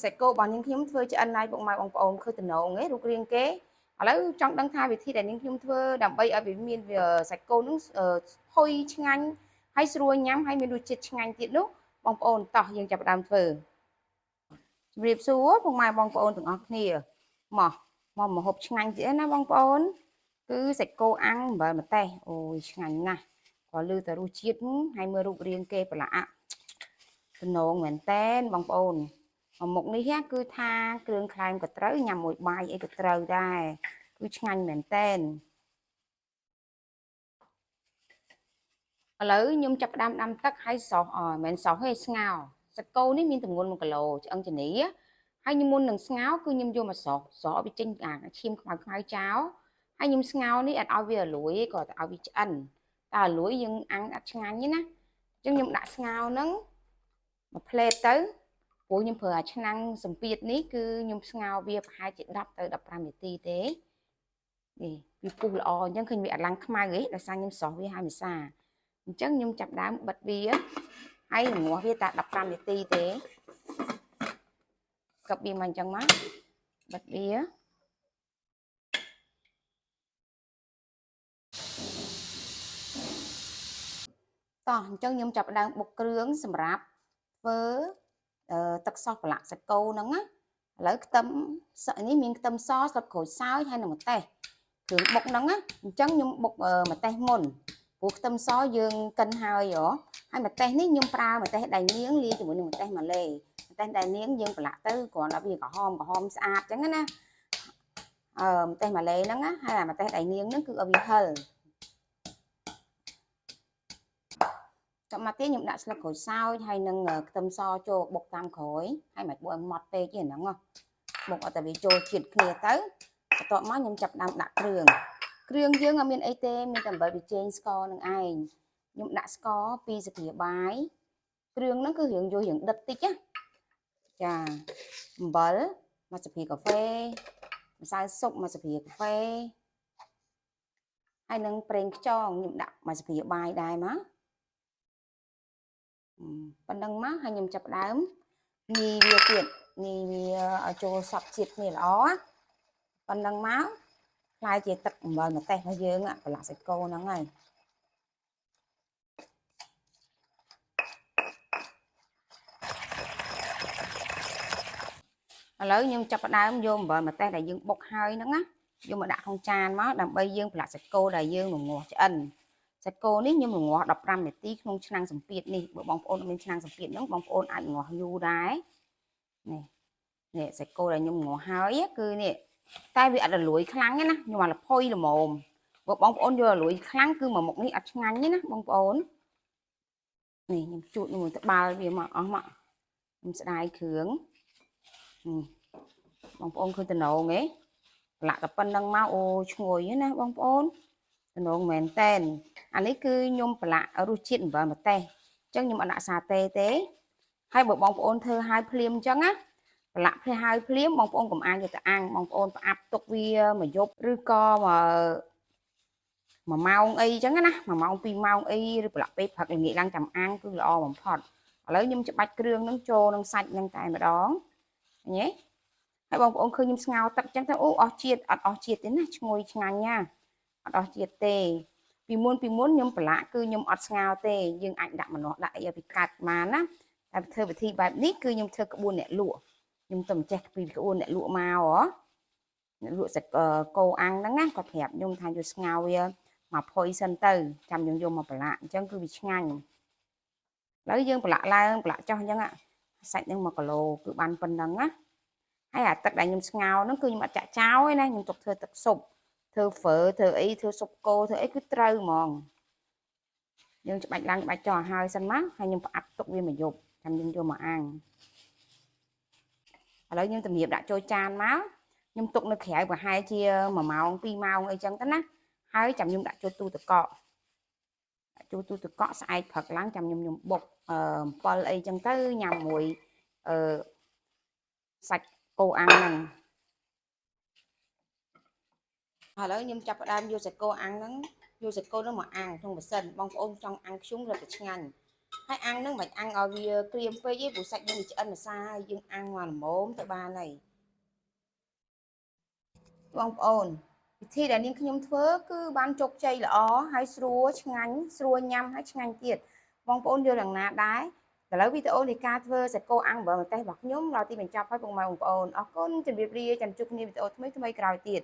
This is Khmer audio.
សាច់គោរបស់នាងខ្ញុំធ្វើឆ្អិនហើយពុកម៉ែបងប្អូនឃើញតំណងឯងរូបរាងគេឥឡូវចង់ដឹងថាវិធីដែលនាងខ្ញុំធ្វើដើម្បីឲ្យវាមានសាច់គោនឹងផុយឆ្ងាញ់ហើយស្រួលញ៉ាំហើយមានរសជាតិឆ្ងាញ់ទៀតនោះបងប្អូនតោះយើងចាប់ផ្ដើមធ្វើជម្រាបសួរពុកម៉ែបងប្អូនទាំងអស់គ្នាមកម្ហូបឆ្ងាញ់ទៀតណាបងប្អូនគឺសាច់គោអាំងអំបិលម្ទេសអូយឆ្ងាញ់ណាស់ក៏លឺតែរសជាតិហើយមើលរូបរាងគេប្រឡាក់តំណងមែនតែនបងប្អូនមុខនេះគឺថាគ្រឿងក្លែមក៏ត្រូវញ៉ាំមួយបាយអីក៏ត្រូវដែរគឺឆ្ងាញ់មែនតែនឥឡូវខ្ញុំចាប់ផ្ដើមដាំទឹកហើយសោះមិនមែនសោះទេស្ងោរសាច់គោនេះមានទម្ងន់1គីឡូឆ្អឹងជំនីហើយខ្ញុំមុននឹងស្ងោរគឺខ្ញុំយកមកសោះឲ្យវាចេញឈាមខ្មៅចោលហើយខ្ញុំស្ងោរនេះអត់ឲ្យវារលួយទេក៏ឲ្យវាឆ្អិនតែរលួយយើងអាំងអត់ឆ្ងាញ់ទេណាអញ្ចឹងខ្ញុំដាក់ស្ងោរហ្នឹងមួយផ្លេតទៅព្រោះខ្ញុំប្រើអាឆ្នាំងសម្ពាធនេះគឺខ្ញុំស្ងោរវាប្រហែលជា10ទៅ15នាទីទេនេះវាពុះល្អអញ្ចឹងឃើញវាអត់ឡើងខ្មៅទេដោយសារខ្ញុំសោះវាហើយមិនសាអញ្ចឹងខ្ញុំចាប់ដើមបិទវាហើយរងាស់វាតែ15នាទីទេកឹបវាមកអញ្ចឹងមកបិទវាតោះអញ្ចឹងខ្ញុំចាប់ដើមបុកគ្រឿងសម្រាប់ធ្វើទឹកសោះប្រឡាក់សាច់គោហ្នឹងណាឥឡូវខ្ទឹមនេះមានខ្ទឹមសស្លឹកក្រូចសើចហើយនឹងម្ទេសគ្រឿងបុកហ្នឹងណាអញ្ចឹងខ្ញុំបុកម្ទេសមុនព្រោះខ្ទឹមសយើងកិនហើយហើយម្ទេសនេះខ្ញុំប្រើម្ទេសដៃនាងលាយជាមួយនឹងម្ទេសម៉ាឡេម្ទេសដៃនាងយើងប្រឡាក់ទៅគ្រាន់តែវាក្រហមស្អាតអញ្ចឹងណាម្ទេសម៉ាឡេហ្នឹងណាហើយម្ទេសដៃនាងហ្នឹងគឺឲ្យវាហឹរចាំមកទៀតខ្ញុំដាក់ស្លឹកក្រូចសើចហើយនឹងខ្ទឹមសចូលបុកតាមក្រោយហើយមិនបុកឲ្យម៉ត់ពេកទេហ្នឹងបុកឲ្យតែវាចូលជាតិគ្នាទៅបន្ទាប់មកខ្ញុំចាប់ដើមដាក់គ្រឿងយើងអត់មានអីទេមានតែអំបិលប៊ីចេងស្ករនឹងឯងខ្ញុំដាក់ស្ករ2ស្លាបព្រាបាយគ្រឿងហ្នឹងគឺរៀងយករៀងដិតតិចណាចាអំបិល1ស្លាបព្រាកាហ្វេម្សៅស៊ុប1ស្លាបព្រាកាហ្វេហើយនឹងប្រេងខ្យងខ្ញុំដាក់1ស្លាបព្រាបាយដែរមកប៉ុណ្ណឹងមកហើយខ្ញុំចាប់ដើមញីវាទៀតញីវាឲ្យចូលសព្វជាតិគ្នាល្អប៉ុណ្ណឹងមកខ្លាយជាទឹកអំបិលម្ទេសរបស់យើងប្រឡាក់សាច់គោហ្នឹងហើយឥឡូវខ្ញុំចាប់ផ្ដើមយកអំបិលម្ទេសដែលយើងបុកហើយហ្នឹងណាយកមកដាក់ក្នុងចានមកដើម្បីយើងប្រឡាក់សាច់គោដែលយើងរងាស់ឆ្អិនសាច់គោនេះខ្ញុំរងាស់15នាទីក្នុងឆ្នាំងសម្ពាធនេះបើបងប្អូនមានឆ្នាំងសម្ពាធហ្នឹងបងប្អូនអាចរងាស់យូរដែរនេះសាច់គោដែលខ្ញុំរងាស់ហើយគឺនេះតែវាអត់រលួយខ្លាំងទេណាខ្ញុំឲ្យលផុយល្មមបើបងប្អូនយករលួយខ្លាំងគឺមួយមុខនេះអត់ឆ្ងាញ់ទេណាបងប្អូននេះខ្ញុំជូតមួយត្បាល់វាមកអស់មកខ្ញុំស្ដាយគ្រឿងបងប្អូនឃើញតំណងទេប្រឡាក់តែប៉ុណ្្នឹងមកអូឈ្ងុយណាបងប្អូនតំណងមែនតែនអានេះគឺខ្ញុំប្រឡាក់រសជាតិអំបិលម្ទេសអញ្ចឹងខ្ញុំអត់ដាក់សាតេទេហើយបើបងប្អូនធ្វើឲ្យភ្លាមអញ្ចឹងណាប្រឡាក់ភ្លាហើយភ្លាមបងប្អូនកុំអានយកទៅអាំងបងប្អូនប្រអាប់ទុកវាមួយយប់ឬក៏1ម៉ោងអីអញ្ចឹងណា1ម៉ោង2ម៉ោងអីឬប្រឡាក់ពេលព្រឹកល្ងាចឡើងចាំអាំងគឺល្អបំផុតឥឡូវខ្ញុំច្បាច់គ្រឿងនឹងចូលនឹងសាច់នឹងតែម្ដងឃើញទេហើយបងប្អូនឃើញខ្ញុំស្ងោរទឹកអញ្ចឹងទៅអូអស់ជាតិអត់អស់ជាតិទេណាឈ្ងុយឆ្ងាញ់ណាអត់អស់ជាតិទេពីមុនខ្ញុំប្រឡាក់គឺខ្ញុំអត់ស្ងោរទេយើងអាចដាក់ម្នាស់ដាក់អីឲ្យវាកាត់បានណាតែធ្វើវិធីបែបនេះគឺខ្ញុំធ្វើក្បួនអ្នកលក់ខ្ញុំទៅចេះពីក្បួនអ្នកលក់មកអ្នកលក់សាច់គោអាំងហ្នឹងណាគាត់ប្រាប់ខ្ញុំថាយកស្ងោរវាមកផុយសិនទៅចាំយើងយកមកប្រឡាក់អញ្ចឹងគឺវាឆ្ងាញ់ឥឡូវយើងប្រឡាក់ឡើងប្រឡាក់ចុះអញ្ចឹងសាច់នឹង1គីឡូគឺបានប៉ុណ្ណឹងណាហើយអាទឹកដែលខ្ញុំស្ងោរហ្នឹងគឺខ្ញុំអត់ចាក់ចោលទេណាខ្ញុំទុកធ្វើទឹកស៊ុបធ្វើហ្វឺធ្វើអីធ្វើស៊ុបគោធ្វើអីគឺត្រូវហ្មងយើងច្បាច់ឡើងច្បាច់ចោលឲ្យហើយសិនមកហើយខ្ញុំផ្អាប់ទុកវាមួយយប់ចាំយើងយកមកអាំងឥឡូវខ្ញុំតម្រៀបដាក់ចូលចានមកខ្ញុំទុកនៅក្រៅប្រហែលជា1ម៉ោង2ម៉ោងអីចឹងទៅណាហើយចាំខ្ញុំដាក់ចូលទូទឹកកកស្អែកព្រឹកឡើងចាំខ្ញុំបុកអំពិលអីចឹងទៅញ៉ាំមួយសាច់គោអាំងហ្នឹងឥឡូវខ្ញុំចាប់ផ្ដើមយកសាច់គោអាំងហ្នឹងយកសាច់គោនោះមកអាំងក្នុងម៉ាស៊ីនបងប្អូនចង់អាំងខ្ជុំរត់តែឆ្ងាញ់ ហើយអាំងហ្នឹងមិនអាំងឲ្យវាក្រៀមពេកទេព្រោះសាច់យើងវាឆ្អិនម្សៅហើយយើងអាំងមកល្មមទៅបានហើយបងប្អូនវិធីដែលនាងខ្ញុំធ្វើគឺបានជោគជ័យល្អហើយស្រួលឆ្ងាញ់ស្រួលញ៉ាំហើយឆ្ងាញ់ទៀតបងប្អូនយល់យ៉ាងណាដែរឥឡូវវីដេអូនៃការធ្វើសាច់គោអាំងប័រម្ទេសរបស់ខ្ញុំដល់ទីបញ្ចប់ហើយពុកម៉ែបងប្អូនអរគុណជម្រាបលាចាំជួបគ្នាវីដេអូថ្មីក្រោយទៀត